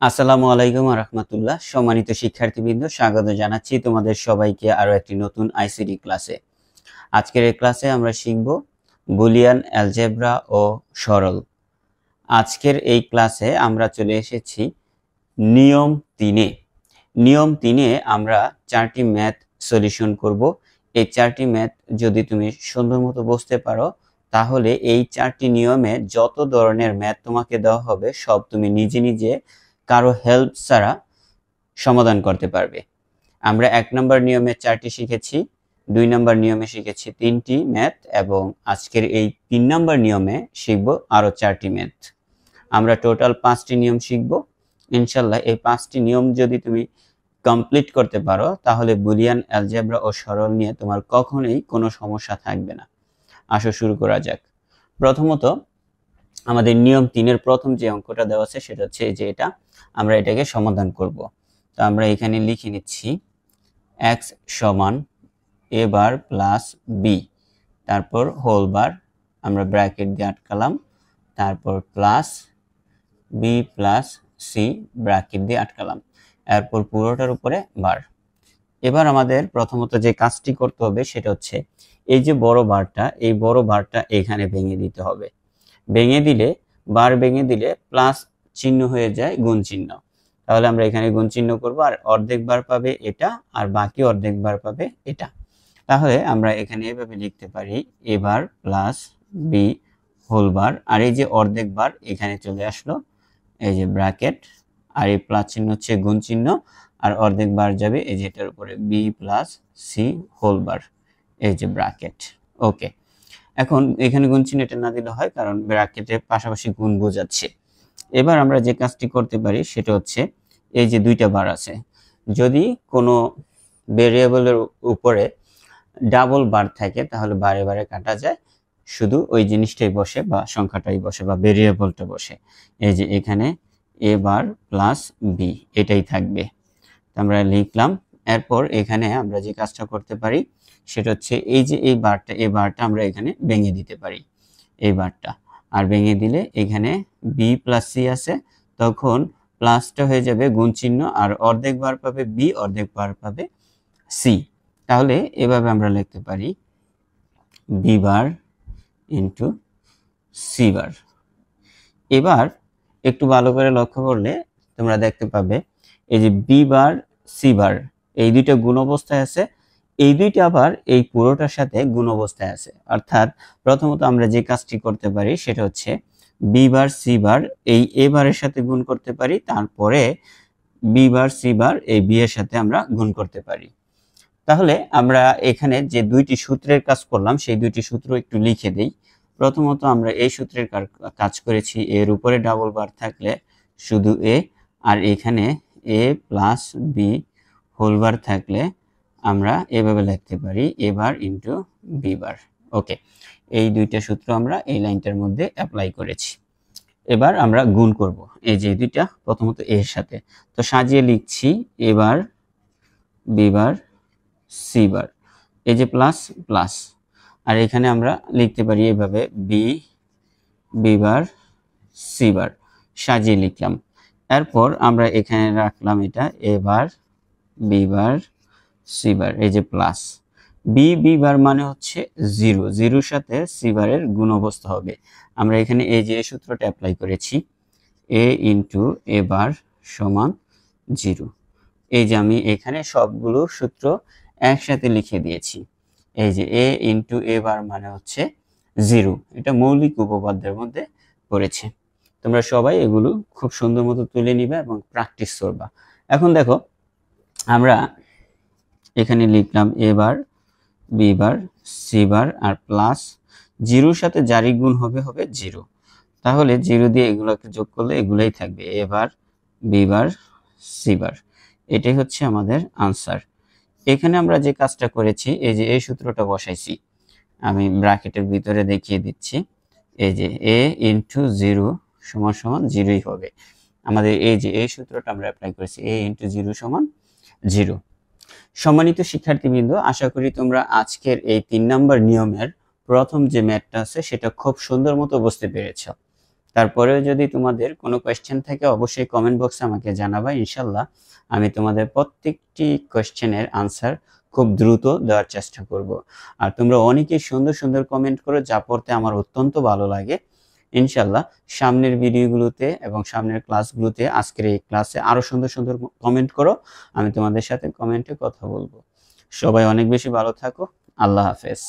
আসসালামু আলাইকুম রাহমাতুল্লাহ। সম্মানিত শিক্ষার্থীবৃন্দ, স্বাগত জানাচ্ছি তোমাদের সবাইকে আরো একটি নতুন আইসিটি ক্লাসে। আজকের এই ক্লাসে আমরা শিখব বুলিয়ান অ্যালজেব্রা ও সরল। আজকের এই ক্লাসে আমরা চলে এসেছি নিয়ম 3-এ। নিয়ম 3-এ আমরা 4টি ম্যাথ সলিউশন করব। এই 4টি ম্যাথ যদি তুমি সুন্দর মতো বুঝতে পারো, তাহলে এই 4টি নিয়মে যত ধরনের ম্যাথ তোমাকে দেওয়া হবে সব তুমি নিজে নিজে কারো হেল্প ছাড়া সমাধান করতে পারবে। আমরা 1 নম্বর নিয়মে 4টি শিখেছি, 2 নম্বর নিয়মে শিখেছি 3টি ম্যাথ, এবং আজকের এই 3 নম্বর নিয়মে শিখব আরো 4টি ম্যাথ। আমরা টোটাল 5টি নিয়ম শিখব। ইনশাল্লাহ এই 5টি নিয়ম যদি তুমি কমপ্লিট করতে পারো, তাহলে বুলিয়ান অ্যালজেব্রা ও সরল নিয়ে তোমার কখনোই কোনো সমস্যা থাকবে না। আসো শুরু করা যাক। প্রথমত আমাদের নিয়ম 3-এর প্রথম যে অঙ্কটা দেওয়া আছে সেটা হচ্ছে যে এটা, আমরা এটাকে সমাধান করব। তো আমরা এখানে লিখে নিচ্ছি x সমান a বার প্লাস b, তারপর হোল বার, আমরা ব্র্যাকেট দিয়ে আটকালাম, তারপর plus b plus c bracket দিয়ে আটকালাম, এরপর পুরোটার উপরে বার। এবার আমাদের প্রথমত যে কাজটি করতে হবে সেটা হচ্ছে এই যে বড় বারটা, এই বড় বারটা এখানে ভেঙে দিতে হবে। ভেঙে দিলে, বার ভেঙে দিলে প্লাস চিহ্ন হয়ে যায় গুণ চিহ্ন। তাহলে আমরা এখানে গুণ চিহ্ন করব, আর অর্ধেক বার পাবে এটা, আর বাকি অর্ধেক বার পাবে এটা। তাহলে আমরা এখানে এভাবে লিখতে পারি a bar plus b whole bar, আর এই যে অর্ধেক বার এখানে চলে আসলো, এই যে ব্র্যাকেট, আর এই প্লাস চিহ্ন হচ্ছে গুণ চিহ্ন, আর অর্ধেক বার যাবে এই যে এটার উপরে b plus c whole bar, এই যে ব্র্যাকেট। ওকে, এখন এখানে গুণ চিহ্ন এটা না দিলে হয়, কারণ ব্র্যাকেটের পাশাপাশি গুণ বোঝাচ্ছে। এবার আমরা যে কাজটি করতে পারি সেটা হচ্ছে এই যে দুইটা বার আছে, যদি কোনো ভেরিয়েবলের উপরে ডাবল বার থাকে তাহলে বারে বারে কাটা যায়, শুধু ওই জিনিসটাই বসে বা সংখ্যাটাই বসে বা ভেরিয়েবলটা বসে। এই যে এখানে a বার প্লাস b এটাই থাকবে, আমরা লিখলাম। এরপর এখানে আমরা যে কাজটা করতে পারি সেটা হচ্ছে এই যে এই বারটা আমরা এখানে ভেঙে দিতে পারি, এই বারটা। আর ভেঙে দিলে এখানে b প্লাস c আছে, তখন প্লাসটা হয়ে যাবে গুণ চিহ্ন, আর অর্ধেক বার পাবে b, অর্ধেক বার পাবে c। তাহলে এভাবে আমরা লিখতে পারি b বার ইন্টু c বার। এবার একটু ভালো করে লক্ষ্য করলে তোমরা দেখতে পাবে এই যে b বার c বার এই দুইটা গুণ অবস্থায় আছে, এই দুইটা আবার এই পুরোটার সাথে গুণ অবস্থায় আছে। অর্থাৎ প্রথমত আমরা যে কাজটি করতে পারি সেটা হচ্ছে b বার c বার এই a বারের সাথে গুণ করতে পারি, তারপরে b বার c বার এই b এর সাথে আমরা গুণ করতে পারি। তাহলে আমরা এখানে যে দুইটি সূত্রের কাজ করলাম সেই দুইটি সূত্র একটু লিখে দেই। প্রথমত আমরা এই সূত্রের কাজ করেছি, এর উপরে ডাবল বার থাকলে শুধু a, আর এখানে a plus b whole bar থাকলে আমরা এভাবে লিখতে পারি a bar into b bar. Okay, এই দুইটা সূত্র আমরা এই লাইনটার মধ্যে অ্যাপ্লাই করেছি। এবার আমরা গুণ করব এই যে দুইটা, প্রথমত a এর সাথে, তো সাজিয়ে লিখছি a bar b bar c বার, এই যে প্লাস প্লাস, আর এখানে আমরা লিখতে পারি এভাবে b বার c বার, সাজিয়ে লিখলাম। এরপর আমরা এখানে রাখলাম এটা a bar b bar c বার, এই যে প্লাস b বার মানে হচ্ছে 0, 0-র সাথে c বারের গুণ অবস্থা হবে। আমরা এখানে এই যে সূত্রটা অ্যাপ্লাই করেছি, a ইন্টু a বার সমান 0। এই যে আমি এখানে সবগুলো সূত্র একসাথে লিখে দিয়েছি। এই যে a ইন্টু a বার মানে হচ্ছে 0, এটা মৌলিক উপপাদ্যের মধ্যে পড়েছে। তোমরা সবাই এগুলো খুব সুন্দর মতো তুলে নিবে এবং প্র্যাকটিস করবা। এখন দেখো আমরা এখানে লিখলাম a bar b bar c bar, আর প্লাস 0-র সাথে যারই গুণ হবে 0, তাহলে 0 দিয়ে এগুলোকে যোগ করলে এগুলাই থাকবে a bar b bar c বার। এটাই হচ্ছে আমাদের আনসার। এখানে আমরা যে কাজটা করেছি এই যে এই সূত্রটা বসাইছি, আমি ব্র্যাকেটের ভিতরে দেখিয়ে দিচ্ছি। এই যে a ইন্টু 0 সমান সমান 0ই হবে। আমাদের এই যে এই সূত্রটা আমরা অ্যাপ্লাই করেছি, a ইন্টু 0 সমান 0। সম্মানিত শিক্ষার্থীবৃন্দ, আশা করি তোমরা আজকের এই 3 নম্বর নিয়মের প্রথম যে ম্যাথটা আছে সেটা খুব সুন্দর মতো বুঝতে পেরেছ। তারপরেও যদি তোমাদের কোনো কোয়েশ্চেন থাকে অবশ্যই কমেন্ট বক্সে আমাকে জানাবা। ইনশাল্লাহ আমি তোমাদের প্রত্যেকটি কোয়েশ্চেনের আনসার খুব দ্রুত দেওয়ার চেষ্টা করব। আর তোমরা অনেকেই সুন্দর সুন্দর কমেন্ট করো, যা পড়তে আমার অত্যন্ত ভালো লাগে। ইনশাল্লাহ সামনের ভিডিওগুলোতে এবং সামনের ক্লাসগুলোতে, আজকের এই ক্লাসে আরো সুন্দর সুন্দর কমেন্ট করো, আমি তোমাদের সাথে কমেন্টে কথা বলবো। সবাই অনেক বেশি ভালো থাকো। আল্লাহ হাফেজ।